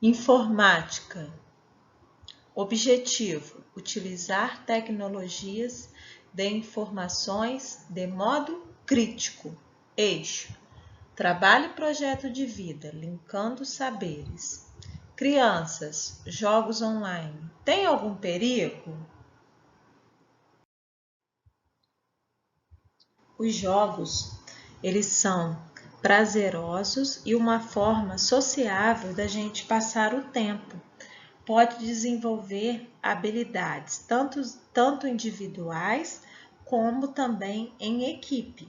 Informática. Objetivo: utilizar tecnologias de informações de modo crítico. Eixo: trabalho e projeto de vida, linkando saberes. Crianças, jogos online. Tem algum perigo? Os jogos, eles são prazerosos e uma forma sociável da gente passar o tempo. Pode desenvolver habilidades, tanto individuais como também em equipe.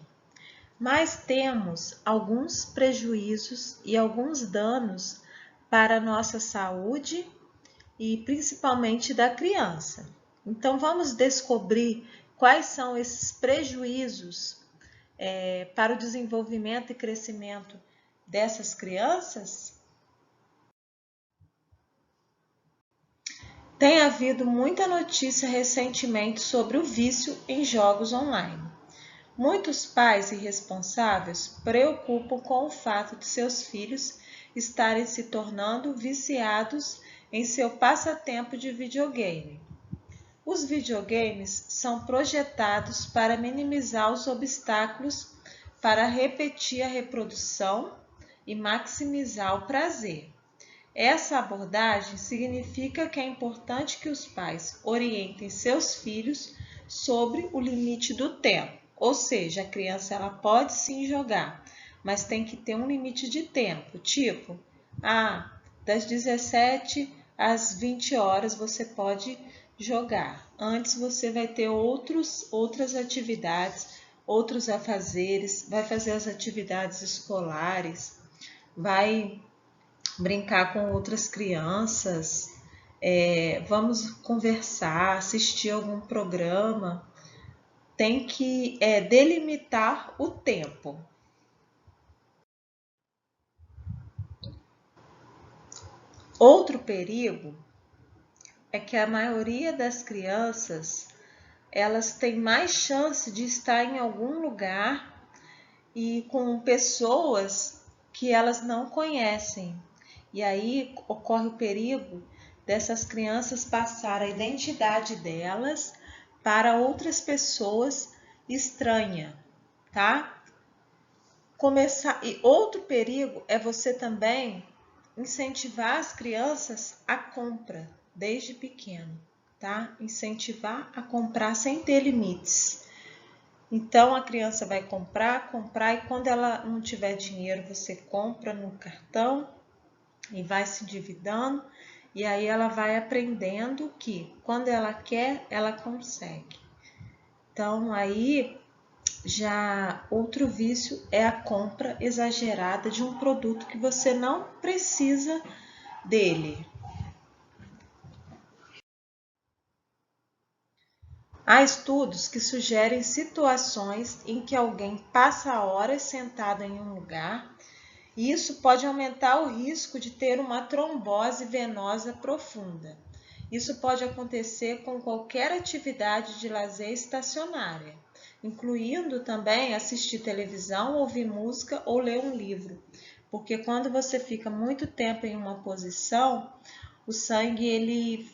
Mas temos alguns prejuízos e alguns danos para a nossa saúde e principalmente da criança. Então vamos descobrir quais são esses prejuízos para o desenvolvimento e crescimento dessas crianças? Tem havido muita notícia recentemente sobre o vício em jogos online. Muitos pais irresponsáveis preocupam com o fato de seus filhos estarem se tornando viciados em seu passatempo de videogame. Os videogames são projetados para minimizar os obstáculos para repetir a reprodução e maximizar o prazer. Essa abordagem significa que é importante que os pais orientem seus filhos sobre o limite do tempo, ou seja, a criança ela pode sim jogar, mas tem que ter um limite de tempo, tipo, das 17 às 20 horas você pode jogar. Antes você vai ter outras atividades, outros afazeres, vai fazer as atividades escolares, vai brincar com outras crianças, vamos conversar, assistir algum programa. Tem que delimitar o tempo. Outro perigo é que a maioria das crianças elas têm mais chance de estar em algum lugar e com pessoas que elas não conhecem. E aí ocorre o perigo dessas crianças passar a identidade delas para outras pessoas estranhas, tá? E outro perigo é você também incentivar as crianças à compra desde pequeno, tá? Incentivar a comprar sem ter limites. Então a criança vai comprar e quando ela não tiver dinheiro, você compra no cartão e vai se endividando, e aí ela vai aprendendo que quando ela quer, ela consegue. Então aí já outro vício é a compra exagerada de um produto que você não precisa dele. Há estudos que sugerem situações em que alguém passa horas sentado em um lugar e isso pode aumentar o risco de ter uma trombose venosa profunda. Isso pode acontecer com qualquer atividade de lazer estacionária, incluindo também assistir televisão, ouvir música ou ler um livro, porque quando você fica muito tempo em uma posição, o sangue ele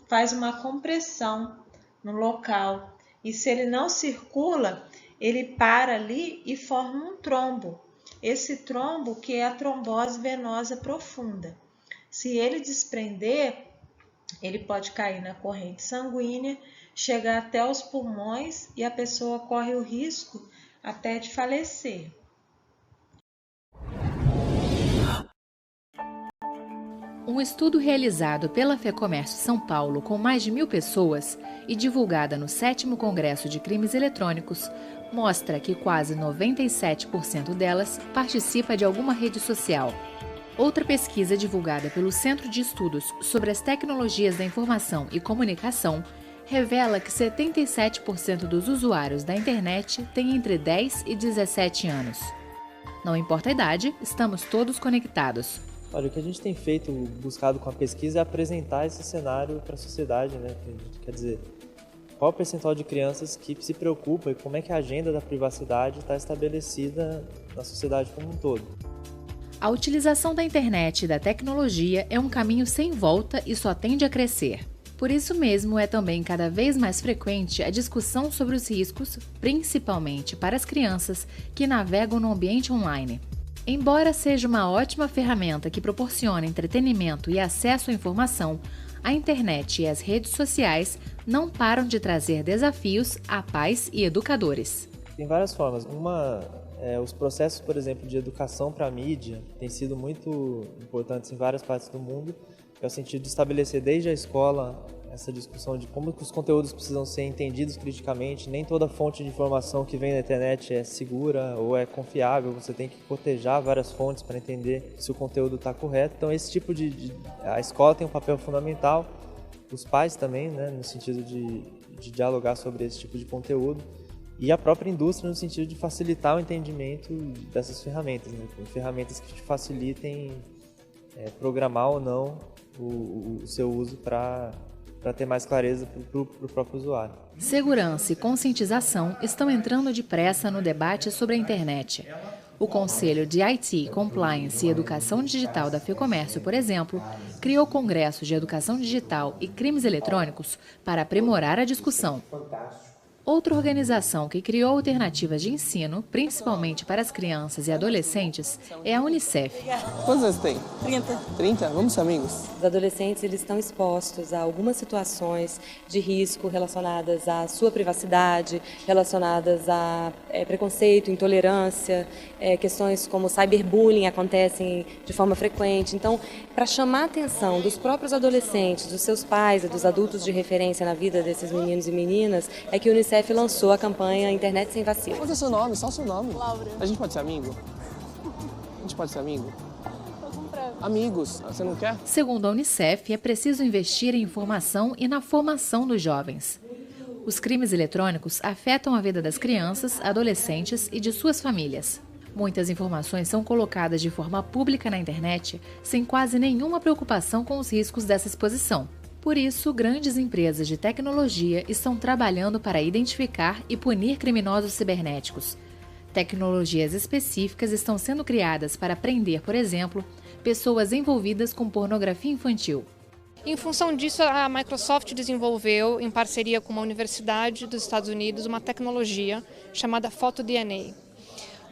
faz uma compressão no local e se ele não circula, ele para ali e forma um trombo. Esse trombo que é a trombose venosa profunda. Se ele desprender, ele pode cair na corrente sanguínea, chegar até os pulmões e a pessoa corre o risco até de falecer. Um estudo realizado pela FEComércio São Paulo com mais de 1.000 pessoas e divulgada no 7º Congresso de Crimes Eletrônicos mostra que quase 97% delas participa de alguma rede social. Outra pesquisa divulgada pelo Centro de Estudos sobre as Tecnologias da Informação e Comunicação revela que 77% dos usuários da internet têm entre 10 e 17 anos. Não importa a idade, estamos todos conectados. Olha, o que a gente tem feito, buscado com a pesquisa, é apresentar esse cenário para a sociedade, né? Quer dizer, qual o percentual de crianças que se preocupam e como é que a agenda da privacidade está estabelecida na sociedade como um todo. A utilização da internet e da tecnologia é um caminho sem volta e só tende a crescer. Por isso mesmo, é também cada vez mais frequente a discussão sobre os riscos, principalmente para as crianças que navegam no ambiente online. Embora seja uma ótima ferramenta que proporciona entretenimento e acesso à informação, a internet e as redes sociais não param de trazer desafios a pais e educadores. Tem várias formas. Os processos, por exemplo, de educação para a mídia têm sido muito importantes em várias partes do mundo, que é o sentido de estabelecer desde a escola essa discussão de como que os conteúdos precisam ser entendidos criticamente. Nem toda fonte de informação que vem na internet é segura ou é confiável, você tem que cotejar várias fontes para entender se o conteúdo está correto. Então esse tipo a escola tem um papel fundamental, os pais também, né, no sentido de dialogar sobre esse tipo de conteúdo, e a própria indústria no sentido de facilitar o entendimento dessas ferramentas, né? Ferramentas que te facilitem programar ou não o seu uso para ter mais clareza para o próprio usuário. Segurança e conscientização estão entrando depressa no debate sobre a internet. O Conselho de IT, Compliance e Educação Digital da FEComércio, por exemplo, criou congressos de educação digital e crimes eletrônicos para aprimorar a discussão. Outra organização que criou alternativas de ensino, principalmente para as crianças e adolescentes, é a Unicef. Quantos anos tem? 30. 30? Vamos ser amigos? Os adolescentes eles estão expostos a algumas situações de risco relacionadas à sua privacidade, relacionadas a preconceito, intolerância, questões como cyberbullying acontecem de forma frequente. Então, para chamar a atenção dos próprios adolescentes, dos seus pais e dos adultos de referência na vida desses meninos e meninas, é que o Unicef lançou a campanha Internet Sem Vacilo. Qual é o seu nome? Só o seu nome. Laura. A gente pode ser amigo? A gente pode ser amigo? Amigos, você não quer? Segundo a Unicef, é preciso investir em informação e na formação dos jovens. Os crimes eletrônicos afetam a vida das crianças, adolescentes e de suas famílias. Muitas informações são colocadas de forma pública na internet, sem quase nenhuma preocupação com os riscos dessa exposição. Por isso, grandes empresas de tecnologia estão trabalhando para identificar e punir criminosos cibernéticos. Tecnologias específicas estão sendo criadas para prender, por exemplo, pessoas envolvidas com pornografia infantil. Em função disso, a Microsoft desenvolveu, em parceria com uma universidade dos Estados Unidos, uma tecnologia chamada FotoDNA.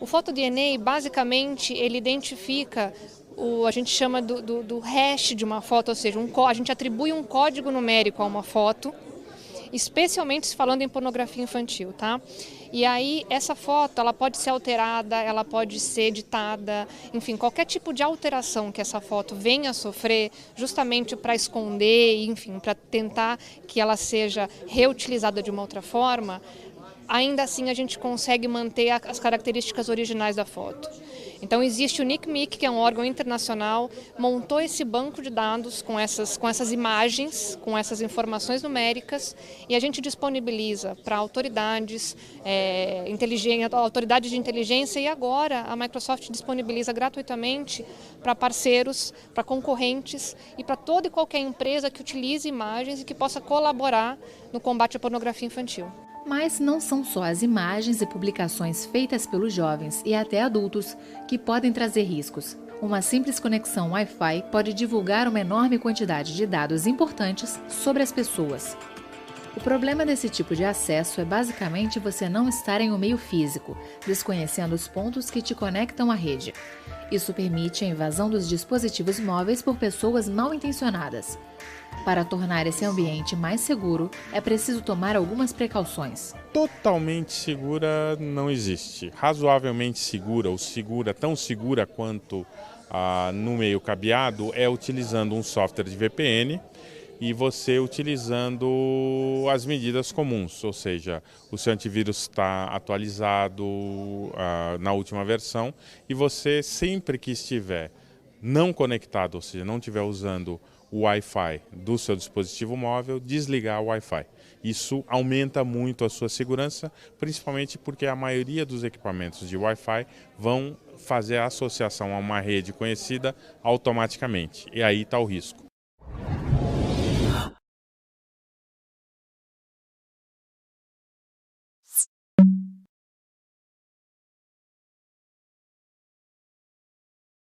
O FotoDNA, basicamente, ele identifica a gente chama do hash de uma foto, ou seja, a gente atribui um código numérico a uma foto, especialmente se falando em pornografia infantil, tá? E aí essa foto, ela pode ser alterada, ela pode ser editada, enfim, qualquer tipo de alteração que essa foto venha a sofrer, justamente para esconder, enfim, para tentar que ela seja reutilizada de uma outra forma, ainda assim a gente consegue manter as características originais da foto. Então existe o NCMEC, que é um órgão internacional, montou esse banco de dados com essas imagens, com essas informações numéricas, e a gente disponibiliza para autoridades, autoridades de inteligência, e agora a Microsoft disponibiliza gratuitamente para parceiros, para concorrentes e para toda e qualquer empresa que utilize imagens e que possa colaborar no combate à pornografia infantil. Mas não são só as imagens e publicações feitas pelos jovens e até adultos que podem trazer riscos. Uma simples conexão Wi-Fi pode divulgar uma enorme quantidade de dados importantes sobre as pessoas. O problema desse tipo de acesso é basicamente você não estar em um meio físico, desconhecendo os pontos que te conectam à rede. Isso permite a invasão dos dispositivos móveis por pessoas mal intencionadas. Para tornar esse ambiente mais seguro, é preciso tomar algumas precauções. Totalmente segura não existe. Razoavelmente segura, ou segura, tão segura quanto no meio cabeado, é utilizando um software de VPN e você utilizando as medidas comuns, ou seja, o seu antivírus está atualizado na última versão e você sempre que estiver não conectado, ou seja, não estiver usando o Wi-Fi do seu dispositivo móvel, desligar o Wi-Fi. Isso aumenta muito a sua segurança, principalmente porque a maioria dos equipamentos de Wi-Fi vão fazer a associação a uma rede conhecida automaticamente. E aí está o risco.